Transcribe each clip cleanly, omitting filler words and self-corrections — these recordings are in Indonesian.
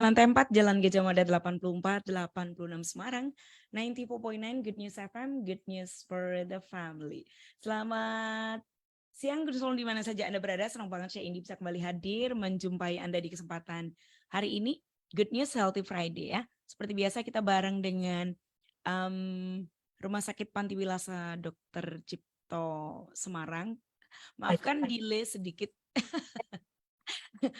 Lantai 4 Jalan Gajah Mada 84 86 Semarang, 94.9 Good News FM, Good News for the Family. Selamat siang Good Soul di mana saja Anda berada. Senang banget saya Indi bisa kembali hadir menjumpai Anda di kesempatan hari ini Good News Healthy Friday ya. Seperti biasa kita bareng dengan Rumah Sakit Panti Wilasa Dr. Cipto Semarang. Maafkan delay sedikit.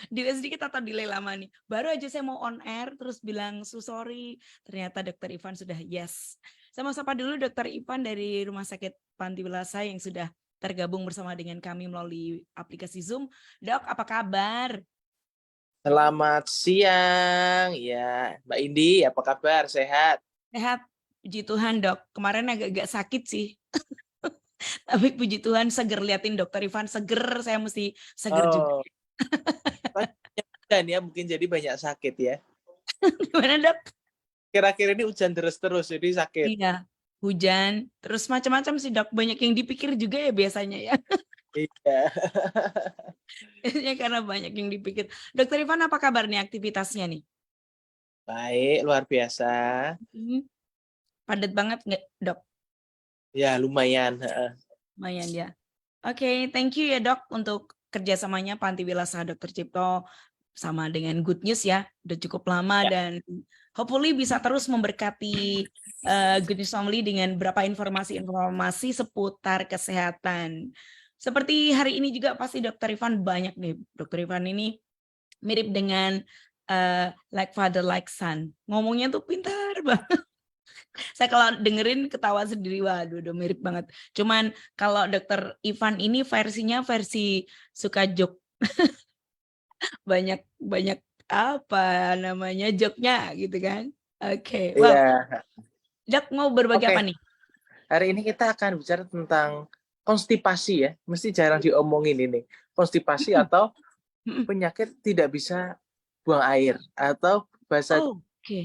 Delay sedikit atau delay lama nih. Baru aja saya mau on air terus bilang so sorry. Ternyata Dokter Ivan sudah yes. Saya mau sapa dulu Dokter Ivan dari Rumah Sakit Panti Wilasa yang sudah tergabung bersama dengan kami melalui aplikasi Zoom. Dok, apa kabar? Selamat siang, ya Mbak Indi, apa kabar? Sehat? Sehat, puji Tuhan dok. Kemarin agak-agak sakit sih. Tapi puji Tuhan seger liatin Dokter Ivan seger, saya mesti seger juga. Dan ya mungkin jadi banyak sakit ya. Gimana dok? Kira-kira ini hujan terus jadi sakit. Iya, hujan, terus macam-macam sih dok. Banyak yang dipikir juga ya biasanya ya. Iya. Biasanya karena banyak yang dipikir. Dokter Ivan apa kabar nih aktivitasnya nih? Baik, luar biasa. Padat banget nggak dok? Ya lumayan. Lumayan ya. Oke, thank you ya dok untuk kerjasamanya Panti Wilasa Dr. Cipto sama dengan Good News ya. Udah cukup lama Ya. dan hopefully bisa terus memberkati Good News Family dengan beberapa informasi-informasi seputar kesehatan. Seperti hari ini juga pasti Dr. Ivan banyak nih. Dr. Ivan ini mirip dengan like father like son. Ngomongnya tuh pintar banget. Saya kalau dengerin ketawa sendiri, waduh udah mirip banget. Cuman kalau Dokter Ivan ini versinya versi suka joke. banyak apa namanya joknya gitu kan. Oke. Wow. Iya. Dok mau berbagi apa nih? Hari ini kita akan bicara tentang konstipasi ya. Mesti jarang diomongin ini. Konstipasi atau penyakit tidak bisa buang air atau bahasa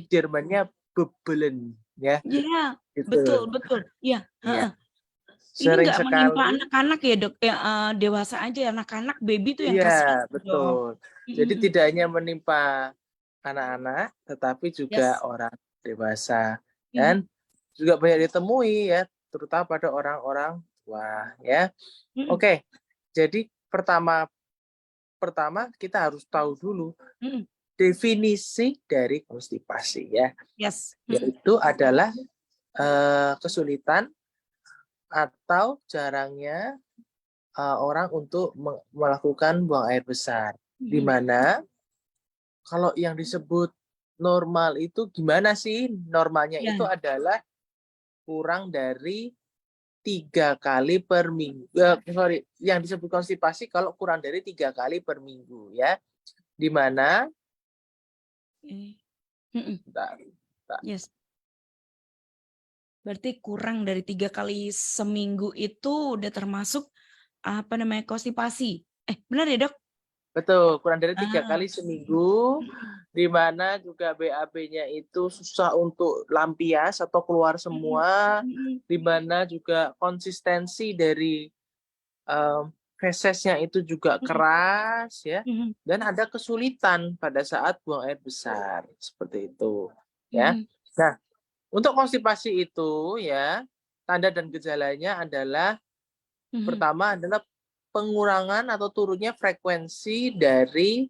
Jermannya bebelen ya. Iya, Gitu. betul. Iya. Iya. Ini Sering nggak menimpa anak-anak ya dok, ya dewasa aja, anak-anak baby tuh yang kasihan. Iya, betul. Jadi tidak hanya menimpa anak-anak, tetapi juga orang dewasa. Dan juga banyak ditemui ya, terutama pada orang-orang tua ya. Oke, jadi pertama kita harus tahu dulu definisi dari konstipasi ya. Yaitu adalah kesulitan atau jarangnya orang untuk melakukan buang air besar. Di mana kalau yang disebut normal itu gimana sih? Normalnya itu adalah kurang dari 3 kali per minggu. Yang disebut konstipasi kalau kurang dari 3 kali per minggu ya. Di mana berarti kurang dari 3 kali seminggu itu udah termasuk apa namanya konstipasi. Benar ya dok? Betul, kurang dari 3 kali seminggu, di mana juga BAB-nya itu susah untuk lampias atau keluar semua, di mana juga konsistensi dari fesesnya itu juga keras ya, dan ada kesulitan pada saat buang air besar seperti itu ya. Nah, untuk konstipasi itu ya, tanda dan gejalanya adalah pertama adalah pengurangan atau turunnya frekuensi dari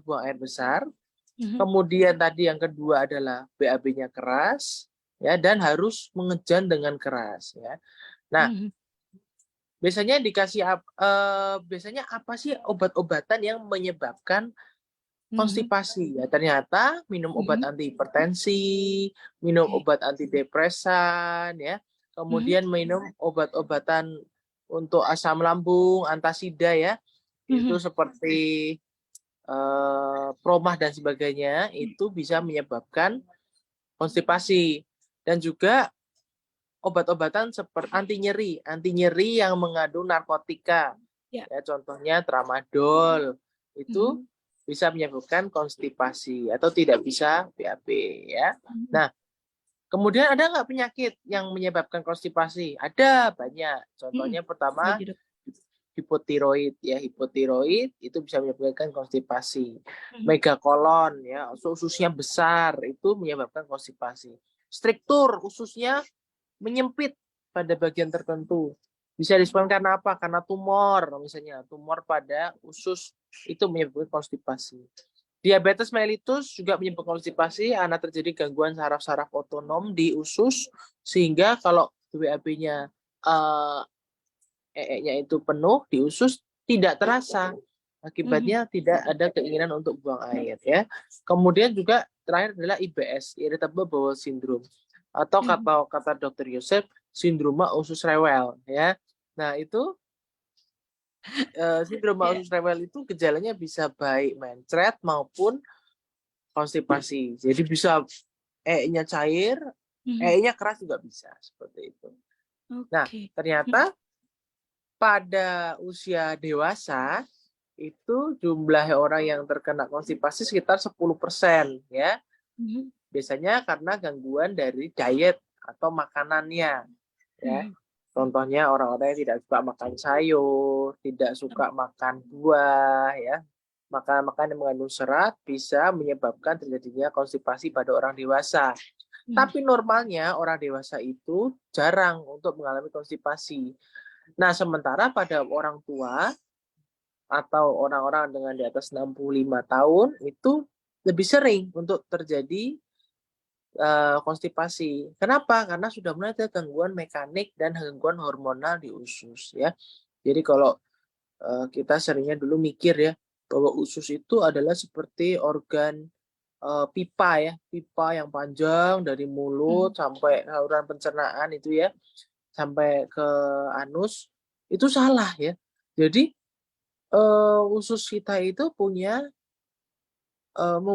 buang air besar. Kemudian tadi yang kedua adalah BAB-nya keras ya, dan harus mengejan dengan keras ya. Nah, biasanya biasanya apa sih obat-obatan yang menyebabkan konstipasi ya? Ternyata minum obat antihipertensi, minum obat antidepresan ya, kemudian minum obat-obatan untuk asam lambung, antasida ya, itu seperti promah dan sebagainya, itu bisa menyebabkan konstipasi. Dan juga obat-obatan seperti anti nyeri yang mengandung narkotika ya, contohnya tramadol itu bisa menyebabkan konstipasi atau tidak bisa BAB ya. Nah, kemudian ada nggak penyakit yang menyebabkan konstipasi? Ada banyak. Contohnya pertama hipotiroid ya, hipotiroid itu bisa menyebabkan konstipasi. Megakolon ya, ususnya besar itu menyebabkan konstipasi. Struktur ususnya menyempit pada bagian tertentu. Bisa disebabkan karena apa? Karena tumor, misalnya tumor pada usus itu menyebabkan konstipasi. Diabetes mellitus juga menyebabkan konstipasi karena terjadi gangguan saraf-saraf otonom di usus, sehingga kalau BAB-nya EE-nya itu penuh di usus tidak terasa. Akibatnya tidak ada keinginan untuk buang air ya. Kemudian juga terakhir adalah IBS, irritable bowel syndrome, atau kata Dr. Yosef, sindroma usus rewel ya. Nah, itu sindroma usus rewel itu gejalanya bisa baik mencret maupun konstipasi. Jadi bisa EE-nya cair, EE-nya keras juga bisa seperti itu. Nah, ternyata pada usia dewasa itu jumlah orang yang terkena konstipasi sekitar 10% ya. Biasanya karena gangguan dari diet atau makanannya ya. Contohnya orang-orang yang tidak suka makan sayur, tidak suka makan buah ya. Makanan-makanan yang mengandung serat bisa menyebabkan terjadinya konstipasi pada orang dewasa. Tapi normalnya orang dewasa itu jarang untuk mengalami konstipasi. Nah, sementara pada orang tua atau orang-orang dengan di atas 65 tahun itu lebih sering untuk terjadi konstipasi. Kenapa? Karena sudah mulai ada gangguan mekanik dan gangguan hormonal di usus ya. Jadi kalau kita seringnya dulu mikir ya bahwa usus itu adalah seperti organ pipa ya, pipa yang panjang dari mulut sampai saluran pencernaan itu ya, sampai ke anus, itu salah ya. Jadi usus kita itu punya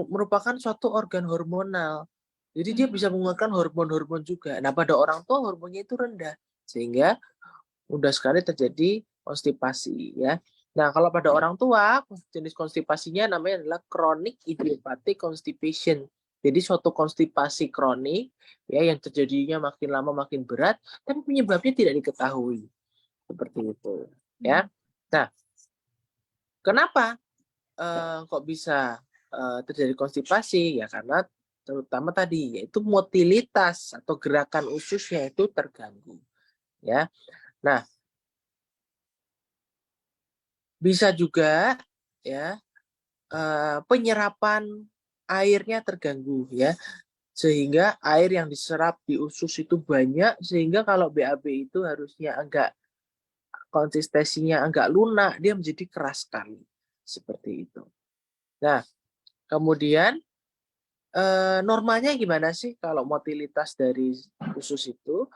merupakan suatu organ hormonal. Jadi dia bisa mengeluarkan hormon-hormon juga. Nah, pada orang tua hormonnya itu rendah, sehingga mudah sekali terjadi konstipasi ya. Nah, kalau pada orang tua jenis konstipasinya namanya adalah chronic idiopathic constipation. Jadi suatu konstipasi kronik ya yang terjadinya makin lama makin berat, tapi penyebabnya tidak diketahui. Seperti itu ya. Nah, kenapa kok bisa terjadi konstipasi? Ya karena terutama tadi yaitu motilitas atau gerakan ususnya itu terganggu ya. Nah, bisa juga ya penyerapan airnya terganggu ya, sehingga air yang diserap di usus itu banyak, sehingga kalau BAB itu harusnya agak konsistensinya agak lunak, dia menjadi keras sekali seperti itu. Nah, kemudian normalnya gimana sih kalau motilitas dari usus itu?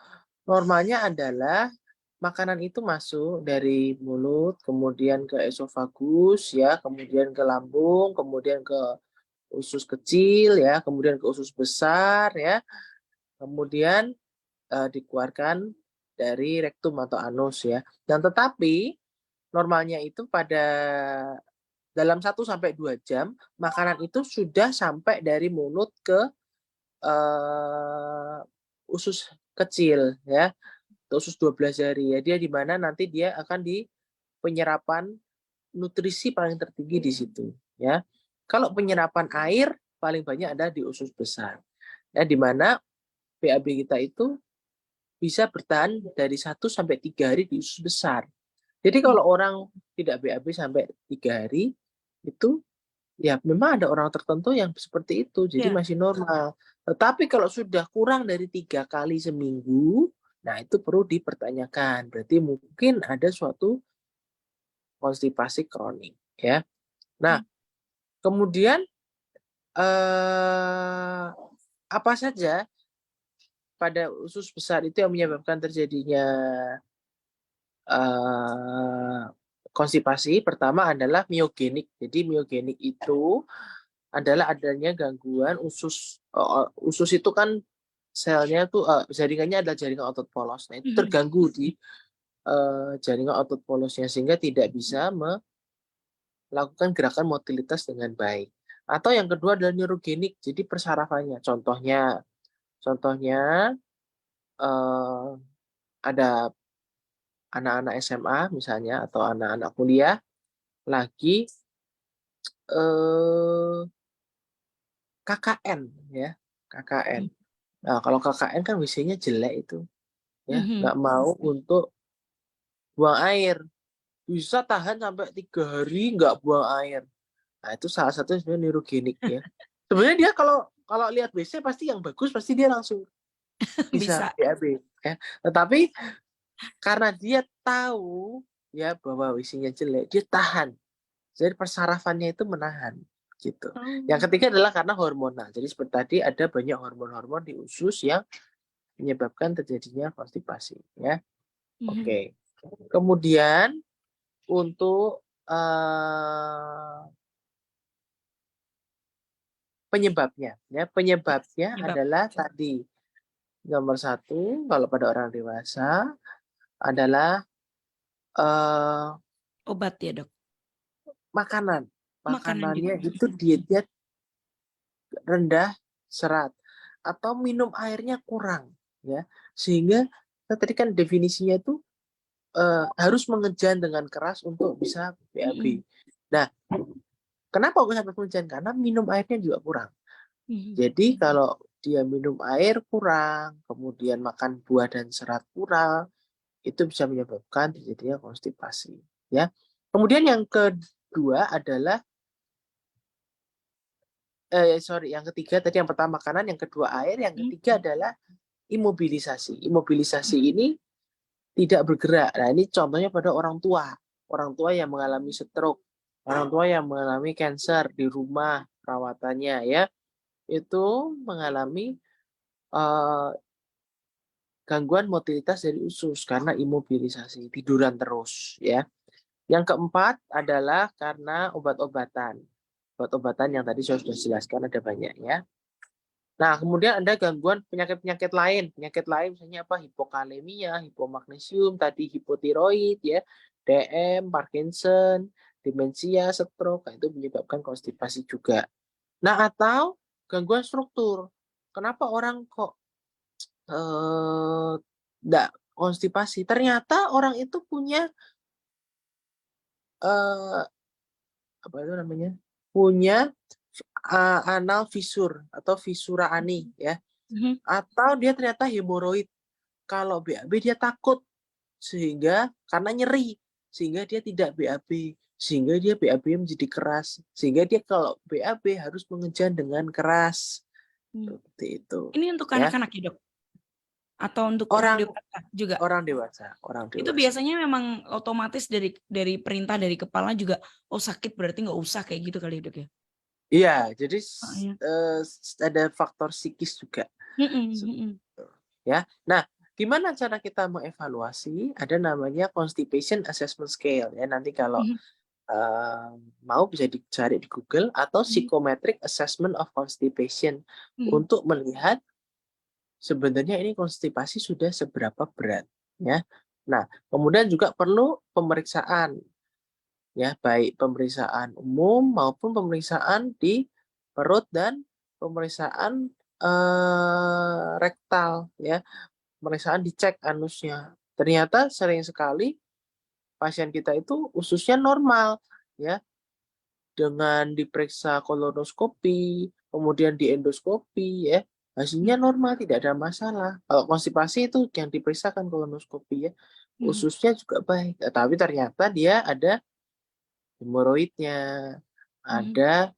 Normalnya adalah makanan itu masuk dari mulut, kemudian ke esofagus, ya, kemudian ke lambung, kemudian ke usus kecil, ya, kemudian ke usus besar, ya, kemudian dikeluarkan dari rektum atau anus, ya. Dan tetapi normalnya itu pada dalam 1 sampai 2 jam makanan itu sudah sampai dari mulut ke usus kecil, ya, usus 12 jari ya, dia di mana nanti dia akan di penyerapan nutrisi paling tertinggi di situ ya. Kalau penyerapan air paling banyak ada di usus besar. Ya, di mana BAB kita itu bisa bertahan dari 1 sampai 3 hari di usus besar. Jadi kalau orang tidak BAB sampai 3 hari itu ya memang ada orang tertentu yang seperti itu, jadi masih normal. Tetapi kalau sudah kurang dari 3 kali seminggu, nah itu perlu dipertanyakan. Berarti mungkin ada suatu konstipasi kronik, ya. Nah, kemudian apa saja pada usus besar itu yang menyebabkan terjadinya konstipasi? Pertama adalah miogenik. Jadi miogenik itu adalah adanya gangguan usus. Usus itu kan selnya tuh jaringannya adalah jaringan otot polos. Nah, itu terganggu di jaringan otot polosnya sehingga tidak bisa melakukan gerakan motilitas dengan baik. Atau yang kedua adalah neurogenik, jadi persarafannya. Contohnya ada anak-anak SMA misalnya atau anak-anak kuliah lagi KKN ya, KKN. Nah, kalau KKN kan WC-nya jelek itu ya, nggak mau untuk buang air. Bisa tahan sampai 3 hari nggak buang air. Nah, itu salah satu sebenarnya neurogenik ya. Sebenarnya dia kalau kalau lihat WC pasti yang bagus pasti dia langsung bisa Bisa. BAB ya. Tetapi karena dia tahu ya bahwa WC-nya jelek, dia tahan. Jadi persarafannya itu menahan gitu. Oh. Yang ketiga adalah karena hormonal. Jadi seperti tadi ada banyak hormon-hormon di usus yang menyebabkan terjadinya konstipasi ya. Oke. Kemudian untuk penyebabnya ya, penyebabnya Penyebab. adalah tadi nomor 1 kalau pada orang dewasa adalah Obat ya, Dok? makanan. Makanan juga. Makanannya itu dietnya rendah serat atau minum airnya kurang ya. Sehingga tadi kan definisinya itu harus mengejan dengan keras untuk bisa BAB. Nah, kenapa kok sampai mengejan? Karena minum airnya juga kurang. Jadi kalau dia minum air kurang, kemudian makan buah dan serat kurang, itu bisa menyebabkan terjadinya konstipasi. Ya. Kemudian yang kedua adalah yang ketiga tadi yang pertama makanan, yang kedua air, yang ketiga adalah imobilisasi. Imobilisasi ini tidak bergerak. Nah, ini contohnya pada orang tua yang mengalami stroke, orang tua yang mengalami kanker di rumah perawatannya ya, itu mengalami gangguan motilitas dari usus karena imobilisasi, tiduran terus ya. Yang keempat adalah karena obat-obatan. Obat-obatan yang tadi saya sudah jelaskan ada banyak ya. Nah, kemudian ada gangguan penyakit-penyakit lain. Penyakit lain misalnya apa? Hipokalemia, hipomagnesium, tadi hipotiroid ya, DM, Parkinson, demensia, stroke, itu menyebabkan konstipasi juga. Nah, atau gangguan struktur. Kenapa orang kok enggak konstipasi? Ternyata orang itu punya apa itu namanya? Punya anal fisur atau visura ani ya. Atau dia ternyata hemoroid. Kalau BAB dia takut sehingga karena nyeri sehingga dia tidak BAB, sehingga dia BAB menjadi keras, sehingga dia kalau BAB harus mengejan dengan keras. Seperti itu. Ini untuk Ya. anak-anak ya, Dok? Atau untuk orang dewasa juga? Orang dewasa. Itu biasanya memang otomatis dari perintah dari kepala juga, oh sakit berarti nggak usah kayak gitu kali ya, Dok ya? Iya, jadi Iya. ada faktor psikis juga. Ya. Nah, gimana cara kita mengevaluasi? Ada namanya constipation assessment scale ya. Nanti kalau mau bisa dicari di Google atau psychometric assessment of constipation untuk melihat sebenarnya ini konstipasi sudah seberapa berat ya. Nah, kemudian juga perlu pemeriksaan ya, baik pemeriksaan umum maupun pemeriksaan di perut dan pemeriksaan rektal ya. Pemeriksaan dicek anusnya. Ternyata sering sekali pasien kita itu ususnya normal ya. Dengan diperiksa kolonoskopi, kemudian di endoskopi ya, hasilnya normal, tidak ada masalah. Kalau konstipasi itu yang diperiksakan kolonoskopi ya, ususnya juga baik. Tapi ternyata dia ada hemoroidnya, ada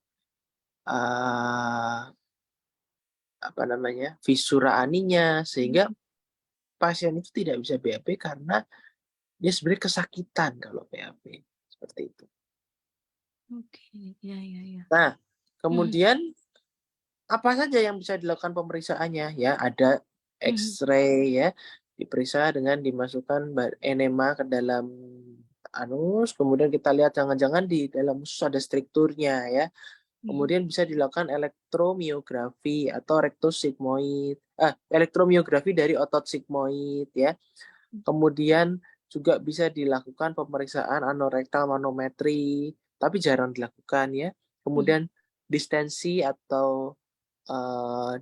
apa namanya, visura aninya, sehingga pasien itu tidak bisa BAB karena dia sebenarnya kesakitan kalau BAB seperti itu. Oke, ya. Nah, kemudian apa saja yang bisa dilakukan pemeriksaannya ya? Ada X-ray ya, diperiksa dengan dimasukkan enema ke dalam anus, kemudian kita lihat jangan-jangan di dalam usus ada strukturnya ya. Kemudian bisa dilakukan elektromiografi atau rectus sigmoid, elektromiografi dari otot sigmoid ya. Kemudian juga bisa dilakukan pemeriksaan anorektal manometri, tapi jarang dilakukan ya. Kemudian distensi atau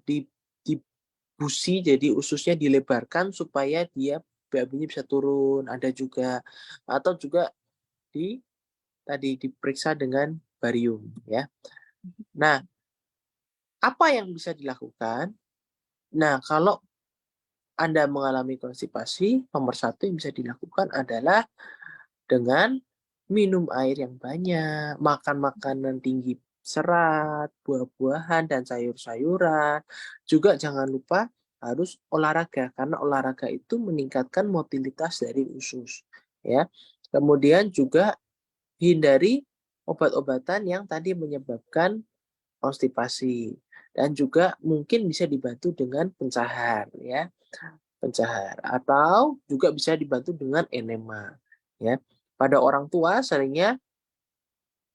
dibusi, jadi ususnya dilebarkan supaya dia BAB-nya bisa turun, ada juga. Atau juga tadi diperiksa dengan barium ya. Nah, apa yang bisa dilakukan? Nah, kalau Anda mengalami konstipasi, nomor satu yang bisa dilakukan adalah dengan minum air yang banyak, makan makanan tinggi serat, buah-buahan, dan sayur-sayuran. Juga jangan lupa harus olahraga, karena olahraga itu meningkatkan motilitas dari usus. Ya. Kemudian juga hindari obat-obatan yang tadi menyebabkan konstipasi. Dan juga mungkin bisa dibantu dengan pencahar, ya. Pencahar. Atau juga bisa dibantu dengan enema. Ya. Pada orang tua seringnya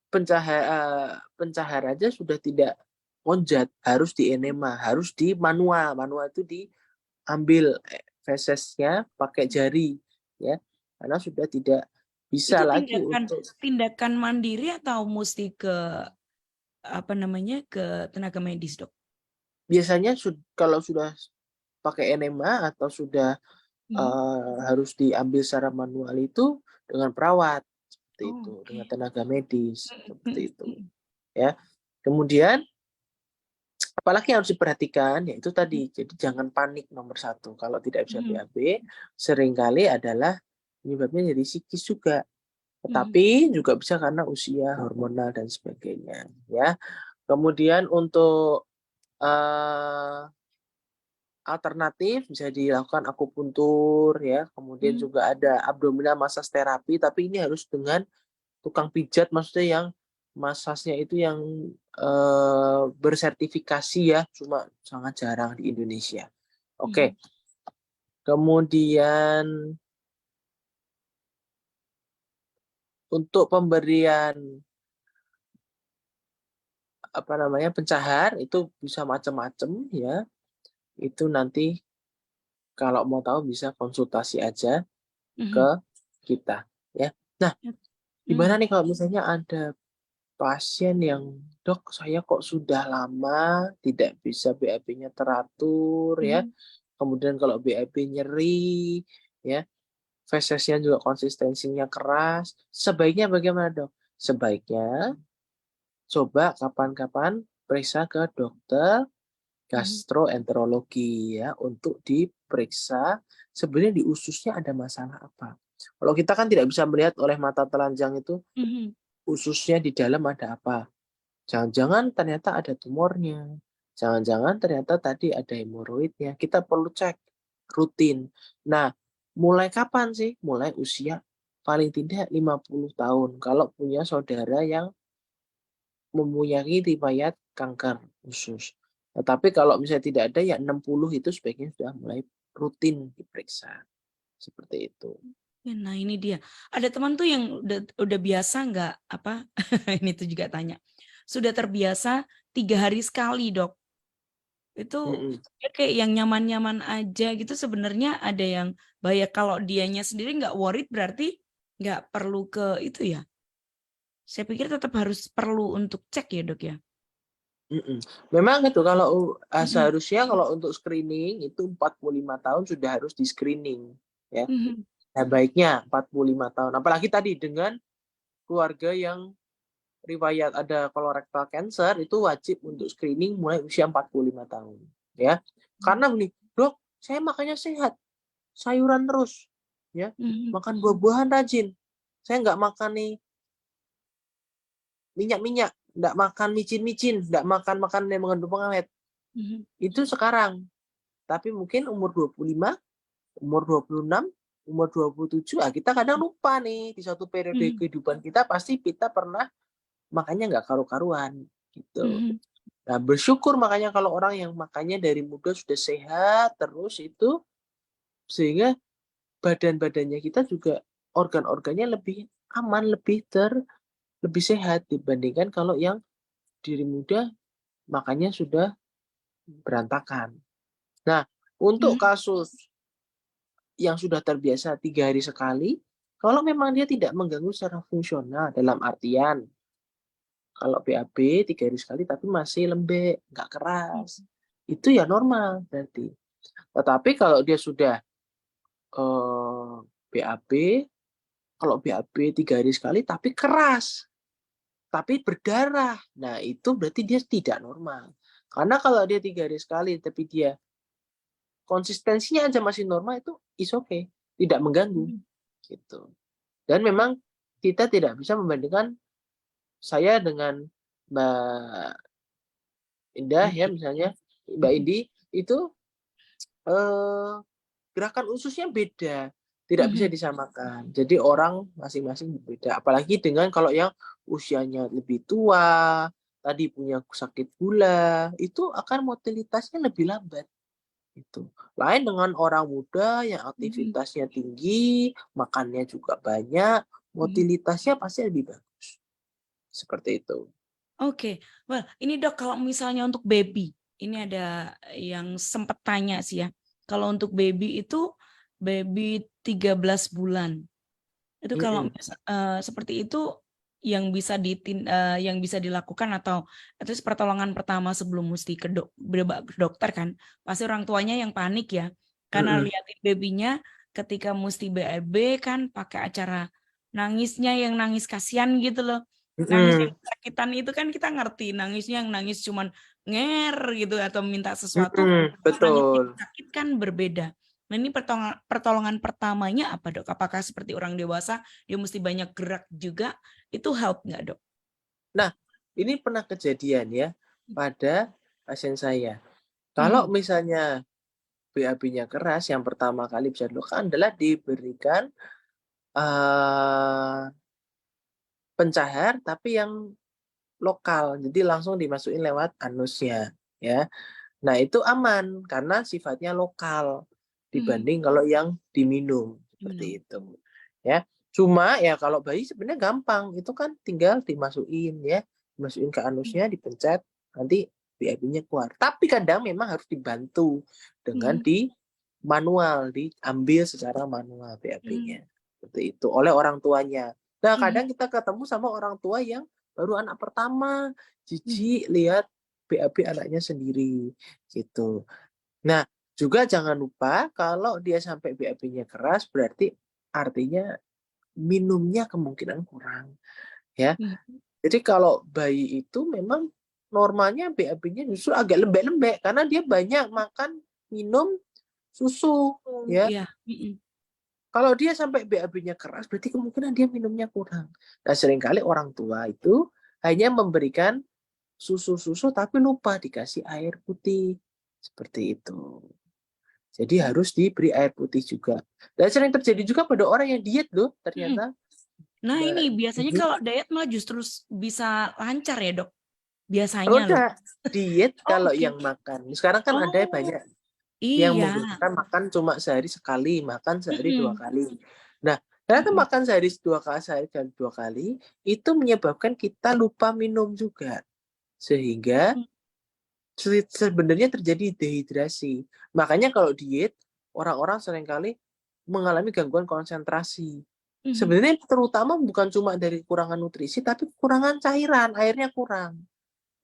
pencahar aja sudah tidak monjat, harus di enema, harus di manual. Manual itu diambil fesesnya pakai jari, ya, karena sudah tidak bisa Itu lagi tindakan untuk tindakan mandiri atau mesti ke apa namanya ke tenaga medis, Dok? biasanya kalau sudah pakai enema atau sudah harus diambil secara manual itu dengan perawat seperti Oh, itu, dengan oke. tenaga medis seperti itu, ya. Kemudian apalagi yang harus diperhatikan yaitu tadi, jadi jangan panik nomor satu. Kalau tidak bisa BAB, seringkali adalah penyebabnya dari psikis juga. Tetapi juga bisa karena usia, hormonal, dan sebagainya. Ya. Kemudian untuk alternatif bisa dilakukan akupuntur, ya. Kemudian juga ada abdominal massage terapi, tapi ini harus dengan tukang pijat, maksudnya yang massasnya itu yang bersertifikasi ya, cuma sangat jarang di Indonesia. Oke. Kemudian untuk pemberian pencahar itu bisa macam-macam ya. Itu nanti kalau mau tahu bisa konsultasi aja ke kita ya. Nah, gimana nih kalau misalnya ada pasien yang, "Dok, saya kok sudah lama tidak bisa BAB-nya teratur ya. Kemudian kalau BAB nyeri ya, fesesnya juga konsistensinya keras." Sebaiknya bagaimana, Dok? Sebaiknya coba kapan-kapan periksa ke dokter gastroenterologi ya, untuk diperiksa sebenarnya di ususnya ada masalah apa. Kalau kita kan tidak bisa melihat oleh mata telanjang itu ususnya di dalam ada apa. Jangan-jangan ternyata ada tumornya. Jangan-jangan ternyata tadi ada hemoroidnya. Kita perlu cek rutin. Nah, mulai kapan sih? Mulai usia paling tidak 50 tahun. Kalau punya saudara yang mempunyai riwayat kanker usus. Tetapi kalau misalnya tidak ada, ya 60 itu sebaiknya sudah mulai rutin diperiksa. Seperti itu. Ya, nah ini dia. Ada teman tuh yang udah biasa nggak apa? Ini tuh juga tanya. Sudah terbiasa 3 hari sekali, Dok. Itu Mm-mm. ya kayak yang nyaman-nyaman aja gitu. Sebenarnya ada yang bahaya kalau dianya sendiri nggak worried berarti nggak perlu ke itu ya. Saya pikir tetap harus perlu untuk cek ya, Dok ya. Mm-mm. Memang itu kalau Mhm, seharusnya kalau untuk screening itu 45 tahun sudah harus di screening ya. mhm, Nah, baiknya 45 tahun. Apalagi tadi dengan keluarga yang riwayat ada colorectal cancer itu wajib untuk screening mulai usia 45 tahun ya. Karena begini, "Dok, saya makannya sehat, sayuran terus ya, mhm, makan buah-buahan rajin. Saya nggak makan nih minyak-minyak, nggak makan micin-micin, nggak makan makanan yang mengandung pengawet." mhm, Itu sekarang. Tapi mungkin umur 25, umur 26, umur 27, kita kadang lupa nih di suatu periode mhm, kehidupan kita pasti kita pernah makannya nggak karu-karuan gitu. mhm, Nah, bersyukur makanya kalau orang yang makannya dari muda sudah sehat terus itu, sehingga badan-badannya kita juga organ-organnya lebih aman, lebih sehat dibandingkan kalau yang dari muda makannya sudah berantakan. Nah, untuk mhm, kasus yang sudah terbiasa 3 hari sekali, kalau memang dia tidak mengganggu secara fungsional dalam artian kalau BAB 3 hari sekali tapi masih lembek, nggak keras, mhm, itu ya normal berarti. Tetapi kalau dia sudah BAB, kalau BAB 3 hari sekali tapi keras, tapi berdarah. Nah, itu berarti dia tidak normal. Karena kalau dia 3 hari sekali tapi dia konsistensinya aja masih normal, itu is okay, tidak mengganggu Mhm. gitu. Dan memang kita tidak bisa membandingkan saya dengan Mbak Indah ya Indi. misalnya, Mbak Mhm. Indi itu eh, gerakan ususnya beda, tidak bisa Mhm. disamakan. Jadi orang masing-masing berbeda. Apalagi dengan kalau yang usianya lebih tua, tadi punya sakit gula, itu akan motilitasnya lebih lambat. Itu. Lain dengan orang muda yang Mhm. aktivitasnya tinggi, makannya juga banyak, Mhm. motilitasnya pasti lebih bagus. Seperti itu. Oke, well ini Dok kalau misalnya untuk baby, ini ada yang sempat tanya sih ya. Kalau untuk baby itu baby 13 bulan. Itu kalau Mm-mm. seperti itu yang bisa dilakukan atau itu pertolongan pertama sebelum mesti ke dokter kan. Pasti orang tuanya yang panik ya. Karena Mm-mm. liatin babynya ketika mesti BAB kan pakai acara nangisnya yang nangis kasihan gitu loh. Nangis yang Mm-mm. kesakitan itu kan kita ngerti, nangisnya yang nangis cuman nger gitu atau minta sesuatu, Mm-mm. nangis yang Betul. sakit kan berbeda. Nah, ini pertolongan pertamanya apa, Dok? Apakah seperti orang dewasa dia mesti banyak gerak juga? Itu help nggak, Dok? Nah, ini pernah kejadian ya pada pasien saya. Kalau Mhm. misalnya BAB-nya keras, yang pertama kali bisa dilakukan adalah diberikan eh, pencahar tapi yang lokal, jadi langsung dimasukin lewat anusnya, ya. Nah itu aman karena sifatnya lokal Mhm. dibanding kalau yang diminum Minum. seperti itu, ya. Cuma ya kalau bayi sebenarnya gampang, itu kan tinggal dimasukin ya, dimasukin ke Mhm. anusnya, dipencet, nanti BAB-nya keluar. Tapi kadang memang harus dibantu dengan Mhm. di manual, diambil secara manual Mhm. BAB-nya seperti itu oleh orang tuanya. Nah Mhm. kadang kita ketemu sama orang tua yang baru anak pertama, Mhm. jijik lihat BAB anaknya sendiri gitu. Nah, juga jangan lupa kalau dia sampai BAB-nya keras berarti artinya minumnya kemungkinan kurang ya. Mhm. Jadi kalau bayi itu memang normalnya BAB-nya justru agak lembek-lembek karena dia banyak makan minum susu Oh, ya. iya. Mhm. Kalau dia sampai BAB-nya keras berarti kemungkinan dia minumnya kurang. Nah, seringkali orang tua itu hanya memberikan susu-susu tapi lupa dikasih air putih. Seperti itu. Jadi harus diberi air putih juga. Dan sering terjadi juga pada orang yang diet loh, Mhm. ternyata. Nah Mbak ini biasanya Ibu. kalau diet malah justru bisa lancar ya, Dok? Biasanya Oh loh. enggak, diet Oh, kalau oke. yang makan. Sekarang kan ada Oh, banyak yang iya. menggunakan makan cuma sehari sekali, makan sehari 2 Mhm. kali. Nah, ternyata Mhm. makan sehari 2 kali, itu menyebabkan kita lupa minum juga. Sehingga Mhm. sebenarnya terjadi dehidrasi. Makanya kalau diet, orang-orang seringkali mengalami gangguan konsentrasi. Mhm. Sebenarnya terutama bukan cuma dari kekurangan nutrisi, tapi kekurangan cairan, airnya kurang.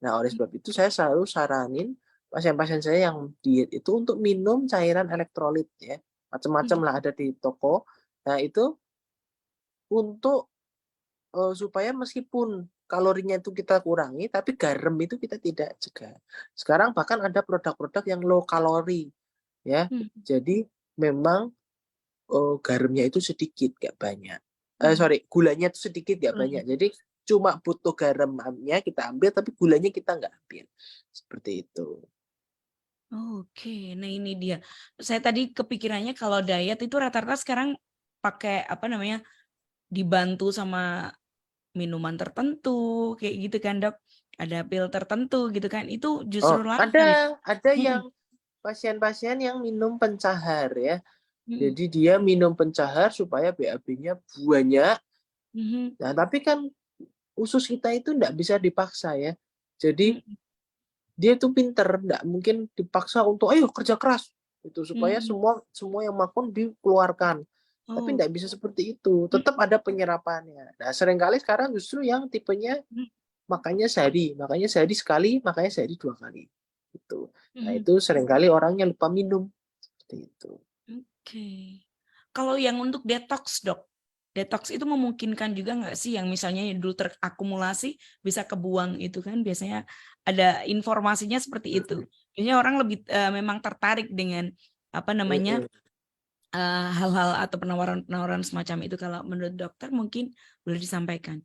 Nah, oleh sebab itu saya selalu saranin pasien-pasien saya yang diet itu untuk minum cairan elektrolit ya. Macam-macam Mhm. lah ada di toko. Nah, itu untuk supaya meskipun kalorinya itu kita kurangi, tapi garam itu kita tidak cegah. Sekarang bahkan ada produk-produk yang low kalori, ya. Mhm. Jadi memang garamnya itu sedikit, nggak banyak. Mhm. Sorry, gulanya itu sedikit, nggak banyak. Gulanya. Jadi cuma butuh garamnya kita ambil, tapi gulanya kita nggak ambil. Seperti itu. Oke, nah ini dia. Saya tadi kepikirannya kalau diet itu rata-rata sekarang pakai apa namanya, dibantu sama minuman tertentu kayak gitu kan, Dok. Ada pil tertentu gitu kan. Itu Oh, justru lancar ya. ada Mhm. yang pasien-pasien yang minum pencahar ya. Mhm. Jadi dia minum pencahar supaya BAB-nya banyak. Mhm. Nah, tapi kan usus kita itu nggak bisa dipaksa ya. Jadi Mhm. dia tuh pinter, nggak mungkin dipaksa untuk ayo kerja keras itu supaya Mhm. semua semua yang makan dikeluarkan. Tapi Oh. nggak bisa seperti itu, Mhm. tetap ada penyerapannya. Nah, seringkali sekarang justru yang tipenya Mhm. makanya sehari sekali, makanya sehari 2 kali. Gitu. Nah, Mhm. itu seringkali orangnya lupa minum seperti itu. Oke. Kalau yang untuk detox, Dok, detox itu memungkinkan juga nggak sih yang misalnya yang dulu terakumulasi bisa kebuang itu kan biasanya ada informasinya seperti itu. Biasanya orang lebih memang tertarik dengan apa namanya hal-hal atau penawaran-penawaran semacam itu. Kalau menurut dokter mungkin boleh disampaikan.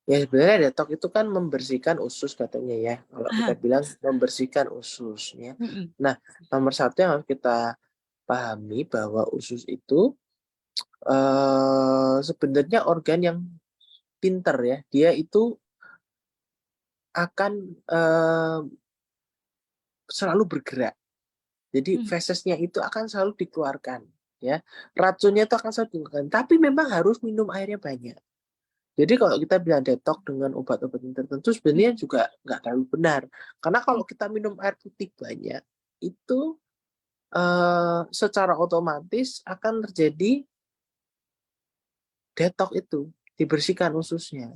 Ya sebenarnya detox itu kan membersihkan usus katanya ya. Kalau kita Aha. bilang membersihkan usus ya. Mm-mm. Nah, nomor satu yang harus kita pahami bahwa usus itu sebenarnya organ yang pinter ya. Dia itu akan selalu bergerak. Jadi fesesnya itu akan selalu dikeluarkan ya. Racunnya itu akan selalu dikeluarkan. Tapi memang harus minum airnya banyak. Jadi kalau kita bilang detox dengan obat-obatan tertentu sebenarnya juga nggak terlalu benar. Karena kalau kita minum air putih banyak, itu secara otomatis akan terjadi detox itu, dibersihkan ususnya,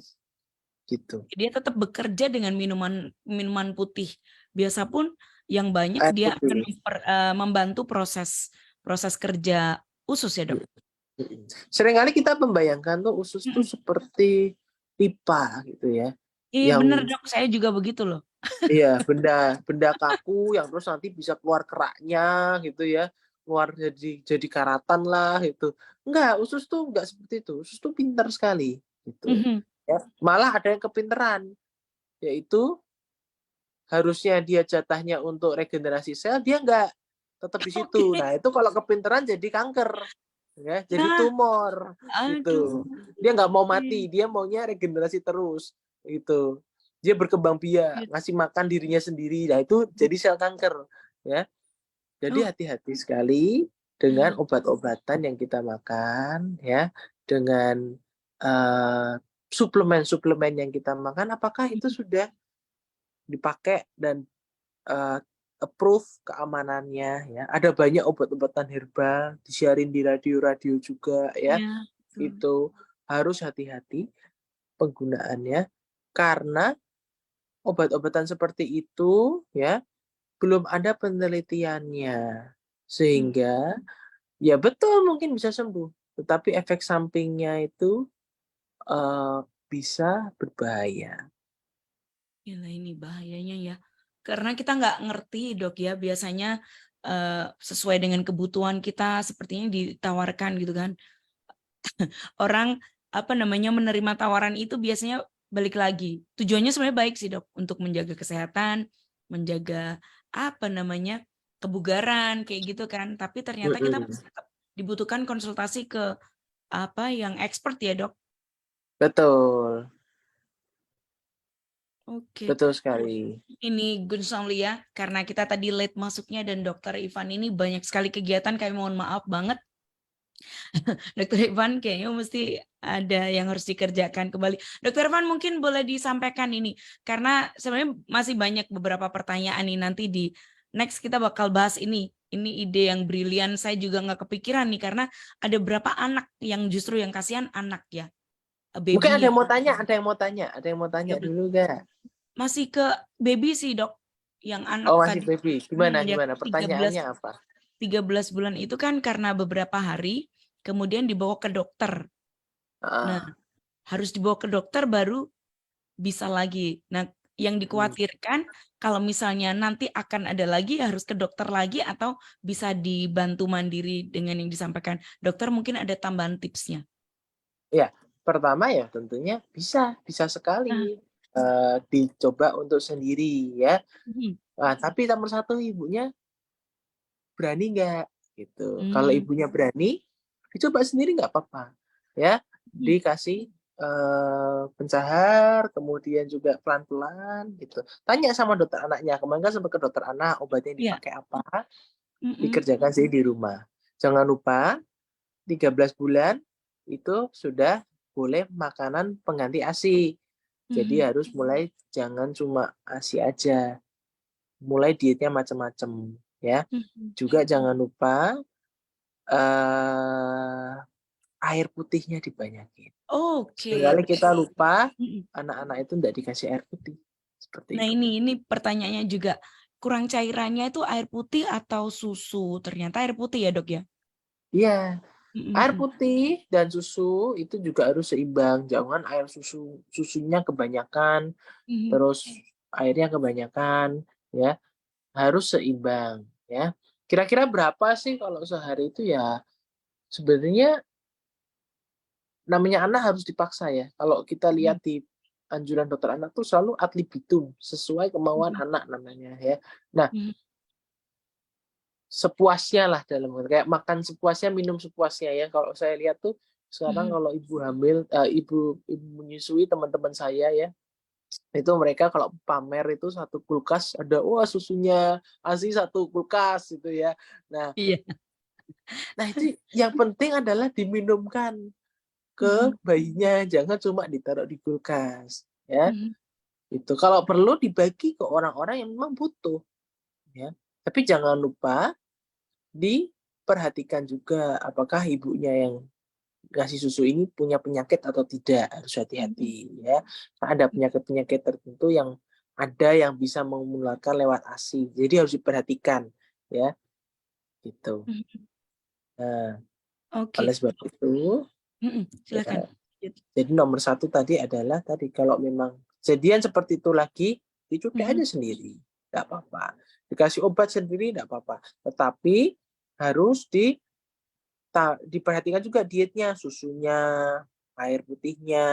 gitu. Dia tetap bekerja dengan minuman putih. Biasa pun yang banyak Air dia akan putih. membantu proses kerja usus ya, Dok. Seringkali kita membayangkan tuh usus tuh seperti pipa gitu ya. Iya bener, Yang Dok, saya juga begitu loh. iya, benda kaku yang terus nanti bisa keluar keraknya gitu ya. Keluar jadi karatan lah gitu. Enggak, usus tuh enggak seperti itu. Usus tuh pintar sekali gitu. Ya, malah ada yang kepinteran, yaitu harusnya dia jatahnya untuk regenerasi sel, dia enggak tetap di situ. Oke. Nah, itu kalau kepinteran jadi kanker. Ya, jadi Nah, tumor aduh. gitu. Dia nggak mau mati, dia maunya regenerasi terus gitu. Dia berkembang biak, ngasih makan dirinya sendiri. Nah, itu jadi sel kanker ya. Jadi Oh, hati-hati sekali dengan obat-obatan yang kita makan ya, dengan suplemen-suplemen yang kita makan apakah itu sudah dipakai dan approve keamanannya ya. Ada banyak obat-obatan herbal disiarin di radio-radio juga ya. iya, betul. Itu harus hati-hati penggunaannya karena obat-obatan seperti itu ya belum ada penelitiannya. Sehingga ya betul mungkin bisa sembuh, tetapi efek sampingnya itu bisa berbahaya. Gila ini bahayanya ya. Karena kita nggak ngerti, Dok ya, biasanya sesuai dengan kebutuhan kita sepertinya ditawarkan gitu kan. Orang apa namanya menerima tawaran itu biasanya balik lagi. Tujuannya sebenarnya baik sih, Dok, untuk menjaga kesehatan, menjaga apa namanya kebugaran kayak gitu kan. Tapi ternyata kita masih tetap dibutuhkan konsultasi ke apa yang expert ya, Dok. Betul, Oke. betul sekali. Ini Gun Somli ya, karena kita tadi late masuknya dan Dokter Ivan ini banyak sekali kegiatan, kami mohon maaf banget. Dokter Ivan kayaknya mesti ada yang harus dikerjakan kembali. Dokter Ivan mungkin boleh disampaikan ini, karena sebenarnya masih banyak beberapa pertanyaan nih nanti di next kita bakal bahas ini. Ini ide yang brilian, saya juga nggak kepikiran nih, karena ada berapa anak yang justru yang kasihan anak ya, Mungkin ada baby yang ya. mau tanya, ada yang mau tanya dulu gak? Masih ke baby sih, Dok, yang anak Oh masih tadi. baby, gimana Yang gimana? Pertanyaannya apa? 13 bulan itu kan karena beberapa hari kemudian dibawa ke dokter. Nah, harus dibawa ke dokter baru bisa lagi. Nah, yang dikhawatirkan kalau misalnya nanti akan ada lagi harus ke dokter lagi atau bisa dibantu mandiri dengan yang disampaikan dokter, mungkin ada tambahan tipsnya. Ya, pertama ya tentunya bisa Nah, sekali dicoba untuk sendiri ya. Nah, tapi nomor satu ibunya berani nggak gitu. Kalau ibunya berani, dicoba sendiri nggak apa-apa ya. Dikasih pencahar, kemudian juga pelan-pelan gitu. Tanya sama dokter anaknya, kemarin kan sempat ke dokter anak, obatnya yang ya. dipakai apa, dikerjakan sih di rumah. Jangan lupa 13 bulan itu sudah boleh makanan pengganti ASI. Jadi harus mulai jangan cuma ASI aja. Mulai dietnya macam-macam ya. Juga jangan lupa air putihnya dibanyakin. Oke. Seringkali kita lupa anak-anak itu tidak dikasih air putih. Seperti Nah, itu. ini pertanyaannya juga kurang cairannya itu air putih atau susu? Ternyata air putih ya, Dok ya. Iya, Air putih dan susu itu juga harus seimbang. Jangan air susunya kebanyakan, terus airnya kebanyakan, ya. Harus seimbang, ya. Kira-kira berapa sih kalau sehari itu ya? Sebenarnya namanya anak harus dipaksa ya. Kalau kita lihat di anjuran dokter anak tuh selalu ad libitum, sesuai kemauan anak namanya ya. Nah, sepuasnya lah dalam kayak makan sepuasnya, minum sepuasnya ya. Kalau saya lihat tuh sekarang kalau ibu hamil, ibu menyusui teman-teman saya ya, itu mereka kalau pamer itu satu kulkas ada susunya ASI satu kulkas itu ya. Nah, Iya. nah itu yang penting adalah diminumkan ke bayinya, jangan cuma ditaruh di kulkas ya. Itu kalau perlu dibagi ke orang-orang yang memang butuh ya. Tapi jangan lupa diperhatikan juga apakah ibunya yang ngasih susu ini punya penyakit atau tidak, harus hati-hati ya. Karena ada penyakit-penyakit tertentu yang ada yang bisa menularkan lewat ASI. Jadi harus diperhatikan ya. Gitu. Nah, oleh sebab itu Silakan. Ya, jadi nomor satu tadi adalah kalau memang kejadian seperti itu lagi, dicuci aja sendiri, nggak apa-apa. Dikasih obat sendiri nggak apa-apa. Tetapi harus diperhatikan juga dietnya, susunya, air putihnya.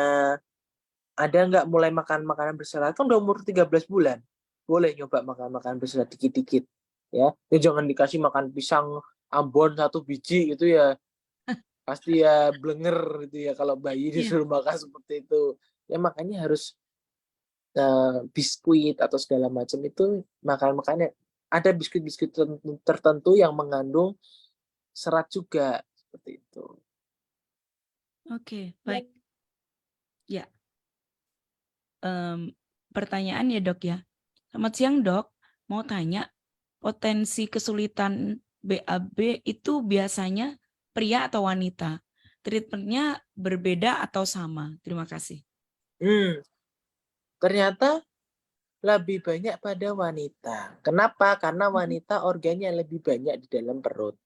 Ada nggak mulai makan makanan berserat? Kan udah umur 13 bulan. Boleh nyoba makan makanan berserat dikit-dikit. Ya, jangan dikasih makan pisang Ambon 1 biji itu ya. Pasti ya blenger gitu ya kalau bayi disuruh makan seperti itu. Ya makanya harus biskuit atau segala macam itu makannya ada biskuit-biskuit tertentu yang mengandung serat juga seperti itu. Oke, baik. Ya. Pertanyaan ya dok ya. Selamat siang dok, mau tanya potensi kesulitan BAB itu biasanya pria atau wanita? Treatmentnya berbeda atau sama? Terima kasih. Ternyata lebih banyak pada wanita. Kenapa? Karena wanita organnya lebih banyak di dalam perut.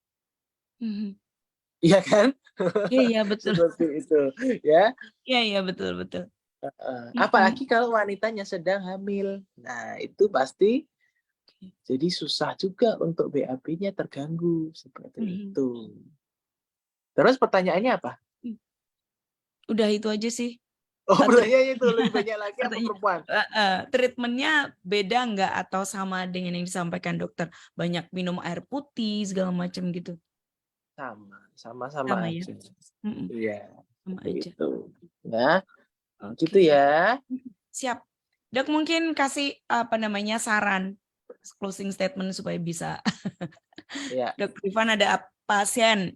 Iya kan? Iya betul. Seperti itu ya. Iya betul. Apalagi kalau wanitanya sedang hamil. Nah, itu pasti jadi susah juga untuk BAB-nya terganggu seperti itu. Terus pertanyaannya apa? Udah itu aja sih. Pertanyaannya itu lebih banyak lagi apa perempuan? Treatmentnya beda nggak atau sama dengan yang disampaikan dokter? Banyak minum air putih segala macam gitu. Sama ya? aja. Iya. Sama aja. Itu. Ya. Okay. Gitu ya. Siap. Dok mungkin kasih saran closing statement supaya bisa. Ya. Dok Ivan ada pasien.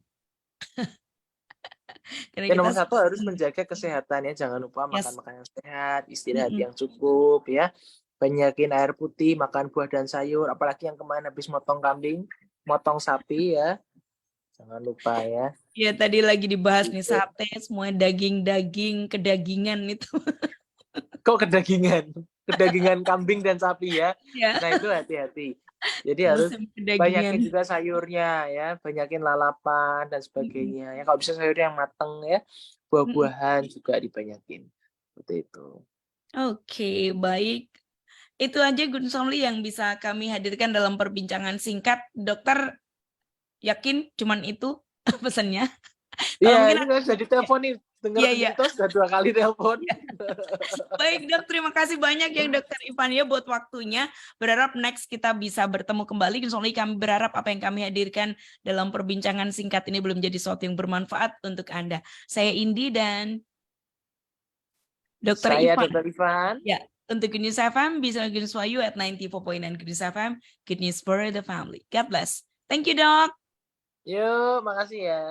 Yang nomor satu harus menjaga kesehatan ya, jangan lupa makan makanan sehat, istirahat yang cukup ya, banyakin air putih, makan buah dan sayur, apalagi yang kemarin habis motong kambing, motong sapi ya, jangan lupa ya. Iya tadi lagi dibahas nih sate, semua daging-daging, kedagingan itu. Kok kedagingan? Kedagingan kambing dan sapi ya. Nah itu hati-hati. Jadi harus banyakin juga sayurnya ya, banyakin lalapan dan sebagainya. Ya kalau bisa sayurnya yang mateng ya, buah-buahan juga dibanyakin. Seperti itu. Oke, baik. Itu aja Gun Somli yang bisa kami hadirkan dalam perbincangan singkat. Dokter yakin cuman itu pesannya? Iya, ini sudah ditelepon nih. Dengar itu sudah 2 kali telepon. Baik dok, terima kasih banyak yang Dokter Ivan ya buat waktunya. Berharap next kita bisa bertemu kembali. Soalnya kami berharap apa yang kami hadirkan dalam perbincangan singkat ini belum jadi sesuatu yang bermanfaat untuk Anda. Saya Indi dan Dokter Ivan. Saya Dokter Ivan. Ya, untuk Good News FM bisa Good News for You at 94.9 Good News FM. Good News for the family. God bless. Thank you dok. Yuk, makasih ya.